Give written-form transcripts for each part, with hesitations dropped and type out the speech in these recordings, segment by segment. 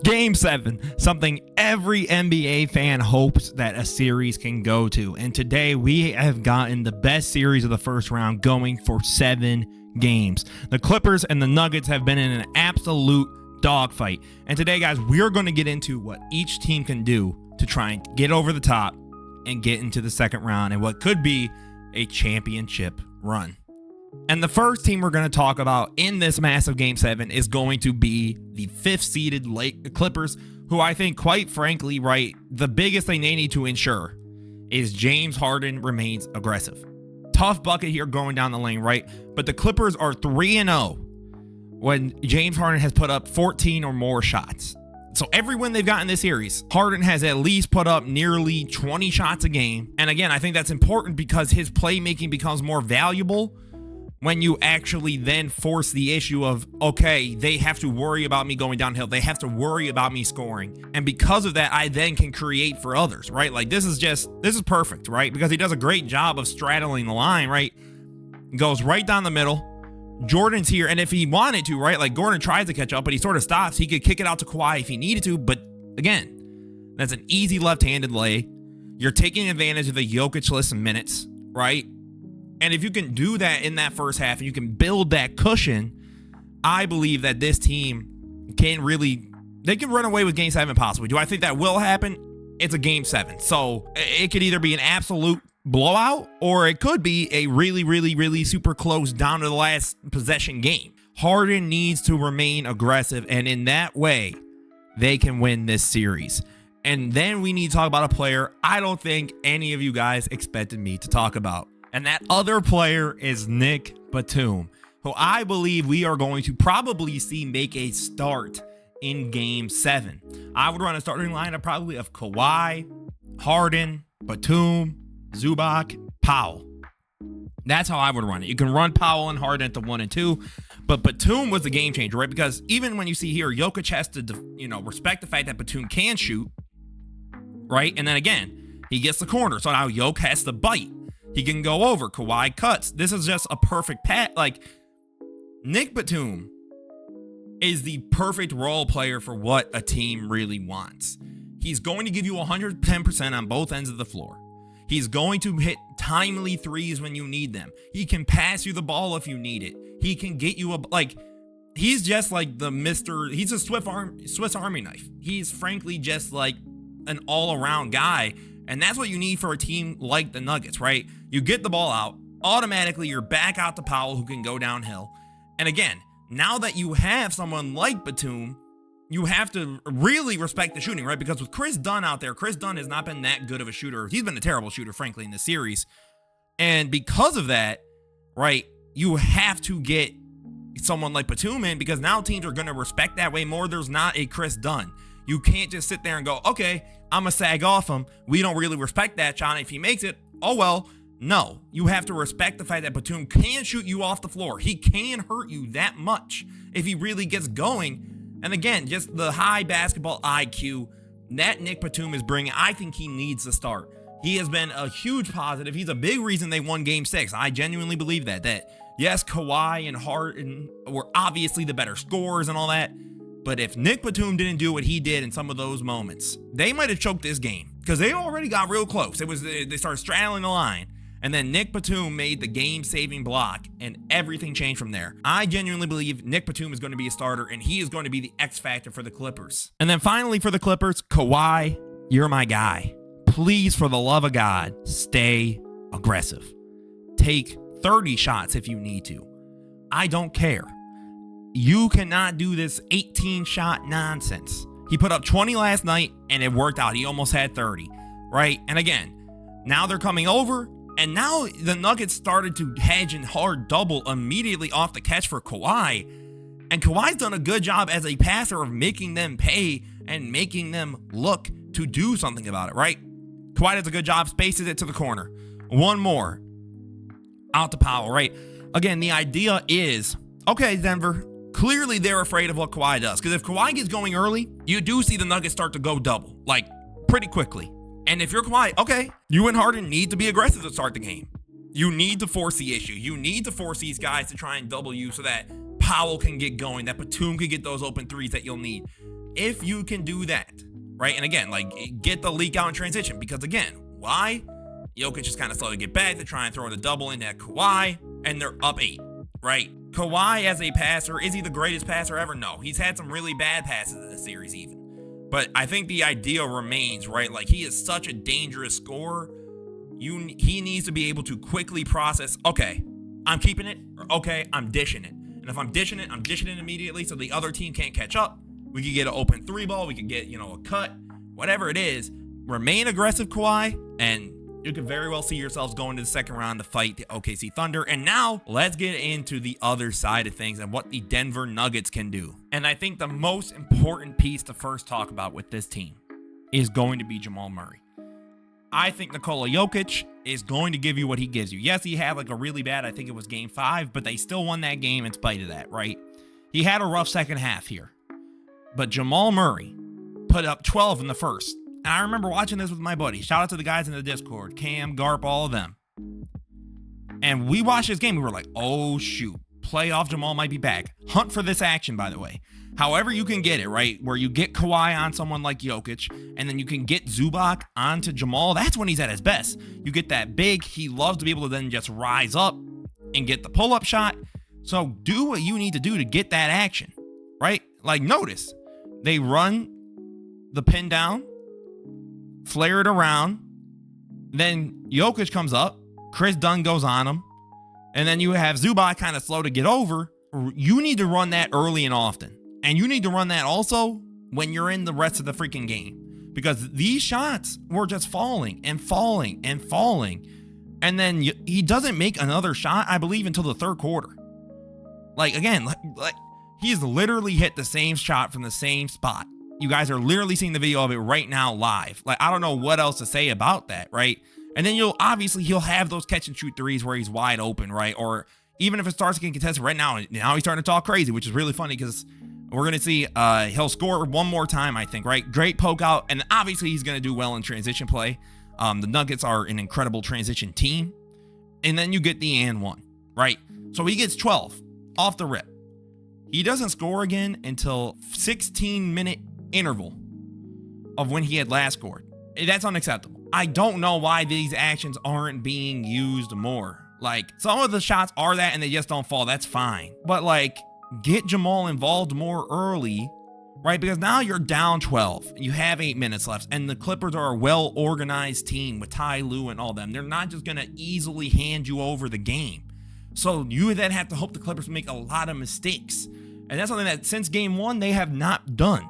Game 7, something every NBA fan hopes that a series can go to. And today we have gotten the best series of the first round going for 7 games. The Clippers and the Nuggets have been in an absolute dogfight. And today, guys, we're going to get into what each team can do to try and get over the top and get into the second round and what could be a championship run. And the first team we're going to talk about in this massive Game 7 is going to be the 5th seeded Clippers, who I think, quite frankly, right, the biggest thing they need to ensure is James Harden remains aggressive. Tough bucket here going down the lane, right? But the Clippers are 3-0 when James Harden has put up 14 or more shots. So every win they've got in this series, Harden has at least put up nearly 20 shots a game. And again, I think that's important because his playmaking becomes more valuable when you actually then force the issue of, okay, they have to worry about me going downhill. They have to worry about me scoring. And because of that, I then can create for others, right? Like this is perfect, right? Because he does a great job of straddling the line, right? Goes right down the middle. Jordan's here. And if he wanted to, right? Like Gordon tries to catch up, but he sort of stops. He could kick it out to Kawhi if he needed to. But again, that's an easy left-handed lay. You're taking advantage of the Jokic-less minutes, right? And if you can do that in that first half and you can build that cushion, I believe that this team they can run away with Game 7 possibly. Do I think that will happen? It's a Game 7. So it could either be an absolute blowout or it could be a really, really, really super close down to the last possession game. Harden needs to remain aggressive, and in that way, they can win this series. And then we need to talk about a player I don't think any of you guys expected me to talk about. And that other player is Nick Batum, who I believe we are going to probably see make a start in Game 7. I would run a starting lineup probably of Kawhi, Harden, Batum, Zubac, Powell. That's how I would run it. You can run Powell and Harden at the 1 and 2, but Batum was the game changer, right? Because even when you see here, Jokic has to, respect the fact that Batum can shoot, right? And then again, he gets the corner, so now Jokic has to bite. He can go over. Kawhi cuts. This is just a perfect pat. Like, Nick Batum is the perfect role player for what a team really wants. He's going to give you 110% on both ends of the floor. He's going to hit timely threes when you need them. He can pass you the ball if you need it. He can get you he's just like he's a Swiss Army knife. He's frankly just like an all-around guy. And that's what you need for a team like the Nuggets, right? You get the ball out, automatically you're back out to Powell who can go downhill. And again, now that you have someone like Batum, you have to really respect the shooting, right? Because with Chris Dunn out there, Chris Dunn has not been that good of a shooter. He's been a terrible shooter, frankly, in this series. And because of that, right, you have to get someone like Batum in because now teams are going to respect that way more. There's not a Chris Dunn. You can't just sit there and go, okay, I'm going to sag off him. We don't really respect that shot. If he makes it, oh well. No, you have to respect the fact that Batum can shoot you off the floor. He can hurt you that much if he really gets going. And again, just the high basketball IQ that Nick Batum is bringing, I think he needs to start. He has been a huge positive. He's a big reason they won Game 6. I genuinely believe that yes, Kawhi and Harden were obviously the better scorers and all that. But if Nick Batum didn't do what he did in some of those moments, they might have choked this game because they already got real close. They started straddling the line, and then Nick Batum made the game-saving block, and everything changed from there. I genuinely believe Nick Batum is going to be a starter, and he is going to be the X factor for the Clippers. And then finally for the Clippers, Kawhi, you're my guy. Please, for the love of God, stay aggressive. Take 30 shots if you need to. I don't care. You cannot do this 18-shot nonsense. He put up 20 last night, and it worked out. He almost had 30, right? And again, now they're coming over, and now the Nuggets started to hedge and hard double immediately off the catch for Kawhi. And Kawhi's done a good job as a passer of making them pay and making them look to do something about it, right? Kawhi does a good job, spaces it to the corner. One more. Out to Powell, right? Again, the idea is, okay, Denver, clearly they're afraid of what Kawhi does. Because if Kawhi gets going early, you do see the Nuggets start to go double, like pretty quickly. And if you're Kawhi, okay, you and Harden need to be aggressive to start the game. You need to force the issue. You need to force these guys to try and double you so that Powell can get going, that Batum can get those open threes that you'll need. If you can do that, right? And again, like, get the leak out in transition, because again, why? Jokic is kind of slow to get back. They try and throw the double into Kawhi, and they're up 8, right? Kawhi as a passer, is he the greatest passer ever? No. He's had some really bad passes in this series even. But I think the idea remains, right? Like, he is such a dangerous scorer. He needs to be able to quickly process, okay, I'm keeping it, or okay, I'm dishing it. And if I'm dishing it immediately so the other team can't catch up. We could get an open 3-ball. We could get, a cut, whatever it is. Remain aggressive, Kawhi, and you could very well see yourselves going to the second round to fight the OKC Thunder. And now let's get into the other side of things and what the Denver Nuggets can do. And I think the most important piece to first talk about with this team is going to be Jamal Murray. I think Nikola Jokic is going to give you what he gives you. Yes, he had like a really bad, I think it was game 5, but they still won that game in spite of that, right? He had a rough second half here. But Jamal Murray put up 12 in the first. And I remember watching this with my buddy. Shout out to the guys in the Discord. Cam, Garp, all of them. And we watched this game. We were like, oh, shoot. Playoff Jamal might be back. Hunt for this action, by the way. However you can get it, right? Where you get Kawhi on someone like Jokic, and then you can get Zubac onto Jamal. That's when he's at his best. You get that big. He loves to be able to then just rise up and get the pull-up shot. So do what you need to do to get that action, right? Like, notice. They run the pin down, flare it around, then Jokic comes up, Chris Dunn goes on him, and then you have Zubac kind of slow to get over. You need to run that early and often. And you need to run that also when you're in the rest of the freaking game. Because these shots were just falling and falling and falling. And then he doesn't make another shot, I believe, until the third quarter. Like, again, like he's literally hit the same shot from the same spot. You guys are literally seeing the video of it right now live. Like, I don't know what else to say about that, right? And then he'll have those catch and shoot threes where he's wide open, right? Or even if it starts getting contested right now he's starting to talk crazy, which is really funny because we're going to see he'll score one more time, I think, right? Great poke out. And obviously he's going to do well in transition play. The Nuggets are an incredible transition team. And then you get the and one, right? So he gets 12 off the rip. He doesn't score again until 16-minute interval of when he had last scored. That's unacceptable. I don't know why these actions aren't being used more. Like, some of the shots are that and they just don't fall. That's fine. But like, get Jamal involved more early, right? Because now you're down 12. You have 8 minutes left. And the Clippers are a well-organized team with Ty Lue and all them. They're not just going to easily hand you over the game. So you then have to hope the Clippers make a lot of mistakes. And that's something that since game 1, they have not done.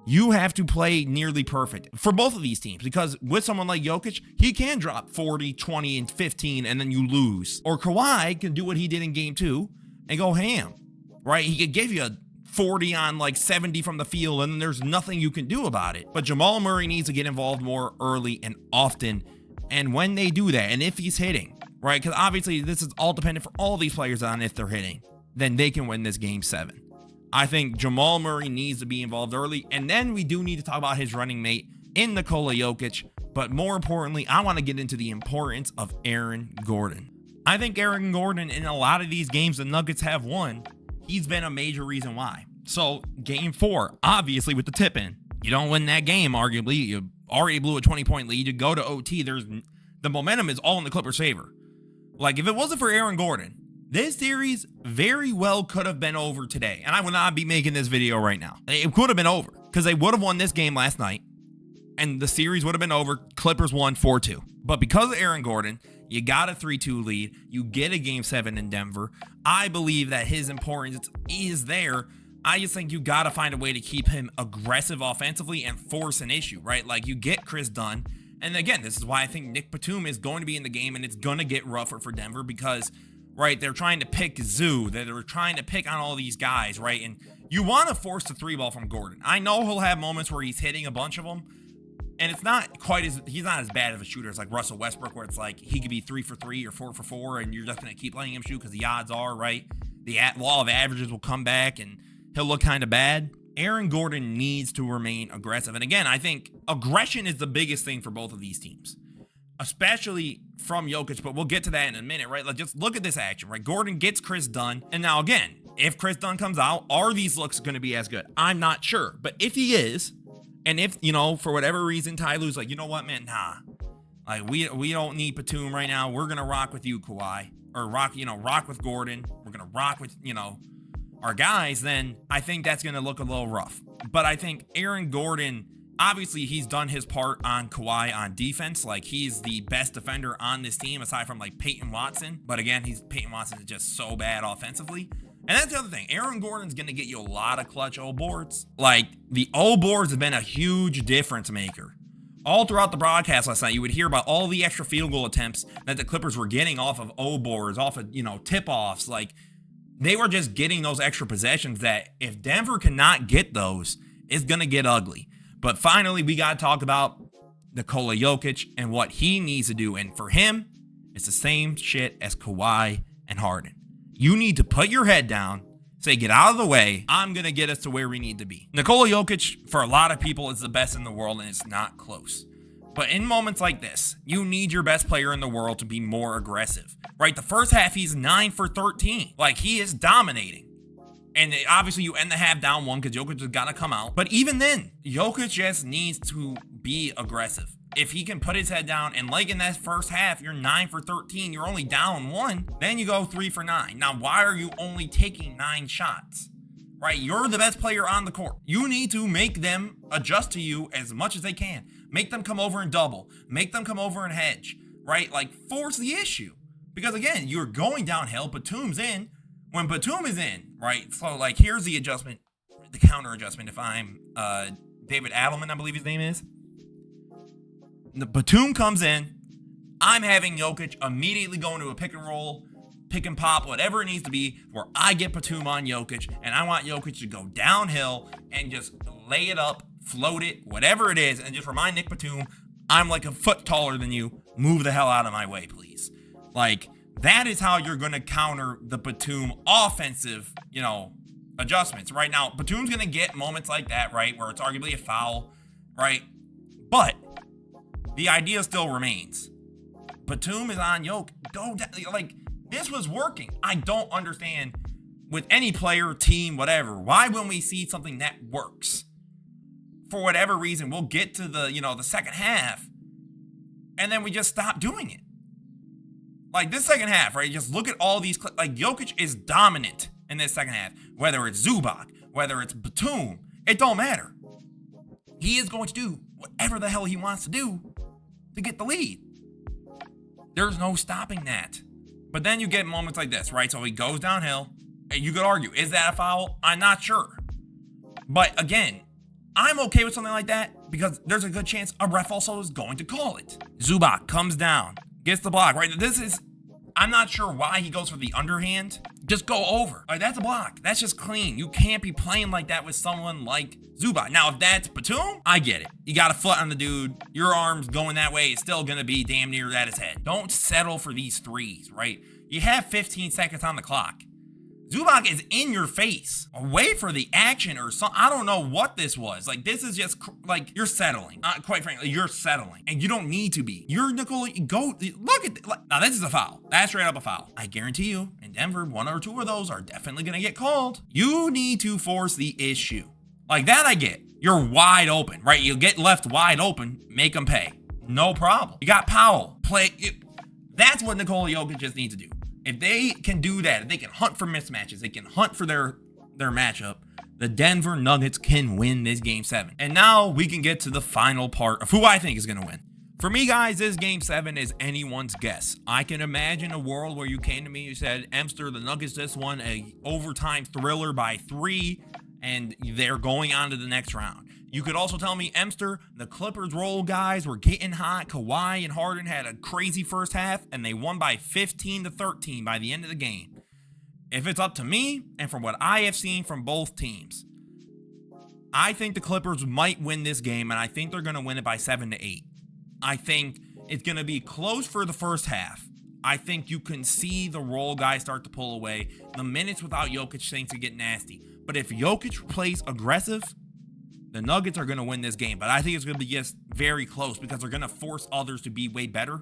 You have to play nearly perfect for both of these teams, because with someone like Jokic, he can drop 40, 20, and 15, and then you lose. Or Kawhi can do what he did in game 2 and go ham, right? He could give you a 40 on like 70 from the field, and then there's nothing you can do about it. But Jamal Murray needs to get involved more early and often. And when they do that, and if he's hitting, right? Because obviously this is all dependent for all these players on if they're hitting, then they can win this game 7. I think Jamal Murray needs to be involved early. And then we do need to talk about his running mate in Nikola Jokic. But more importantly, I want to get into the importance of Aaron Gordon. I think Aaron Gordon, in a lot of these games the Nuggets have won, he's been a major reason why. So game 4, obviously with the tip-in, you don't win that game, arguably. You already blew a 20-point lead. You go to OT. The momentum is all in the Clippers' favor. Like, if it wasn't for Aaron Gordon, this series very well could have been over today. And I would not be making this video right now. It could have been over because they would have won this game last night and the series would have been over. Clippers won 4-2. But because of Aaron Gordon, you got a 3-2 lead. You get a game 7 in Denver. I believe that his importance is there. I just think you got to find a way to keep him aggressive offensively and force an issue, right? Like, you get Chris Dunn. And again, this is why I think Nick Batum is going to be in the game, and it's going to get rougher for Denver because, right, they're trying to pick Zoo. They're trying to pick on all these guys, right? And you want to force the 3-ball from Gordon. I know he'll have moments where he's hitting a bunch of them, and it's not quite he's not as bad of a shooter as like Russell Westbrook, where it's like he could be 3 for 3 or 4 for 4, and you're just going to keep letting him shoot because the odds are, right, the law of averages will come back, and he'll look kind of bad. Aaron Gordon needs to remain aggressive. And again, I think aggression is the biggest thing for both of these teams, especially from Jokic, but we'll get to that in a minute, right? Like, just look at this action, right? Gordon gets Chris Dunn. And now again, if Chris Dunn comes out, are these looks going to be as good? I'm not sure. But if he is, and if, for whatever reason, Ty Lue's like, you know what, man, nah. Like, we don't need Batum right now. We're going to rock with you, Kawhi. Or rock with Gordon. We're going to rock with, our guys. Then I think that's going to look a little rough. But I think Aaron Gordon, obviously, he's done his part on Kawhi on defense. Like, he's the best defender on this team, aside from, like, Peyton Watson. But again, Peyton Watson is just so bad offensively. And that's the other thing. Aaron Gordon's going to get you a lot of clutch O boards. Like, the O boards have been a huge difference maker. All throughout the broadcast last night, you would hear about all the extra field goal attempts that the Clippers were getting off of O boards, off of, tip-offs. Like, they were just getting those extra possessions that if Denver cannot get those, it's going to get ugly. But finally, we got to talk about Nikola Jokic and what he needs to do. And for him, it's the same shit as Kawhi and Harden. You need to put your head down, say, get out of the way. I'm going to get us to where we need to be. Nikola Jokic, for a lot of people, is the best in the world, and it's not close. But in moments like this, you need your best player in the world to be more aggressive, right? The first half, he's 9 for 13. Like, he is dominating. And obviously, you end the half down 1 because Jokic has got to come out. But even then, Jokic just needs to be aggressive. If he can put his head down, and like in that first half, you're 9 for 13, you're only down 1, then you go 3 for 9. Now, why are you only taking 9 shots? Right? You're the best player on the court. You need to make them adjust to you as much as they can. Make them come over and double. Make them come over and hedge. Right? Like, force the issue. Because again, you're going downhill. Batum's in. When Batum is in, right? So, like, here's the adjustment, the counter adjustment. If I'm David Adelman, I believe his name is. The Batum comes in. I'm having Jokic immediately go into a pick and roll, pick and pop, whatever it needs to be, where I get Batum on Jokic, and I want Jokic to go downhill and just lay it up, float it, whatever it is, and just remind Nick Batum, I'm like a foot taller than you. Move the hell out of my way, please. Like, that is how you're going to counter the Batum offensive, adjustments. Right now, Batum's going to get moments like that, right, where it's arguably a foul, right? But the idea still remains. Batum is on Jokic. Go down. Like, this was working. I don't understand with any player, team, whatever. Why when we see something that works, for whatever reason, we'll get to the second half, and then we just stop doing it. Like, this second half, right? Just look at all these. Like, Jokic is dominant in this second half. Whether it's Zubac, whether it's Batum, it don't matter. He is going to do whatever the hell he wants to do to get the lead. There's no stopping that. But then you get moments like this, right? So he goes downhill, and you could argue, is that a foul? I'm not sure. But again, I'm okay with something like that because there's a good chance a ref also is going to call it. Zubac comes down, gets the block, right? I'm not sure why he goes for the underhand. Just go over. Like, that's a block. That's just clean. You can't be playing like that with someone like Zubac. Now, if that's Batum, I get it. You got a foot on the dude. Your arm's going that way. It's still going to be damn near at his head. Don't settle for these threes, right? You have 15 seconds on the clock. Zubac is in your face. Wait for the action or something. I don't know what this was. Like, this is just, like, you're settling. Quite frankly, you're settling. And you don't need to be. You're Nikola, go, look at, now this is a foul. That's straight up a foul. I guarantee you, in Denver, 1 or 2 of those are definitely going to get called. You need to force the issue. Like, that I get. You're wide open, right? You get left wide open, make them pay. No problem. You got Powell. That's what Nikola Jokic just needs to do. If they can do that, if they can hunt for mismatches, they can hunt for their matchup, the Denver Nuggets can win this Game 7. And now we can get to the final part of who I think is going to win. For me, guys, this Game 7 is anyone's guess. I can imagine a world where you came to me and you said, Emster, the Nuggets just won a overtime thriller by 3, and they're going on to the next round. You could also tell me, Emster, the Clippers role guys were getting hot. Kawhi and Harden had a crazy first half, and they won by 15-13 by the end of the game. If it's up to me, and from what I have seen from both teams, I think the Clippers might win this game, and I think they're going to win it by 7-8. I think it's going to be close for the first half. I think you can see the role guys start to pull away. The minutes without Jokic things to get nasty. But if Jokic plays aggressive, the Nuggets are going to win this game. But I think it's going to be just very close because they're going to force others to be way better.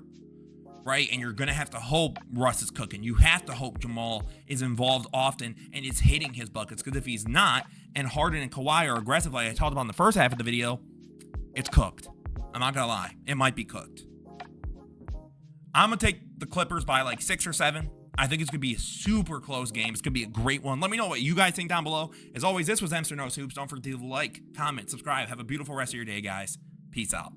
right? And you're going to have to hope Russ is cooking. You have to hope Jamal is involved often and is hitting his buckets, because if he's not, and Harden and Kawhi are aggressive, like I talked about in the first half of the video, it's cooked. I'm not going to lie. It might be cooked. I'm going to take the Clippers by like 6 or 7. I think it's going to be a super close game. It's going to be a great one. Let me know what you guys think down below. As always, this was Emster Knows Hoops. Don't forget to like, comment, subscribe. Have a beautiful rest of your day, guys. Peace out.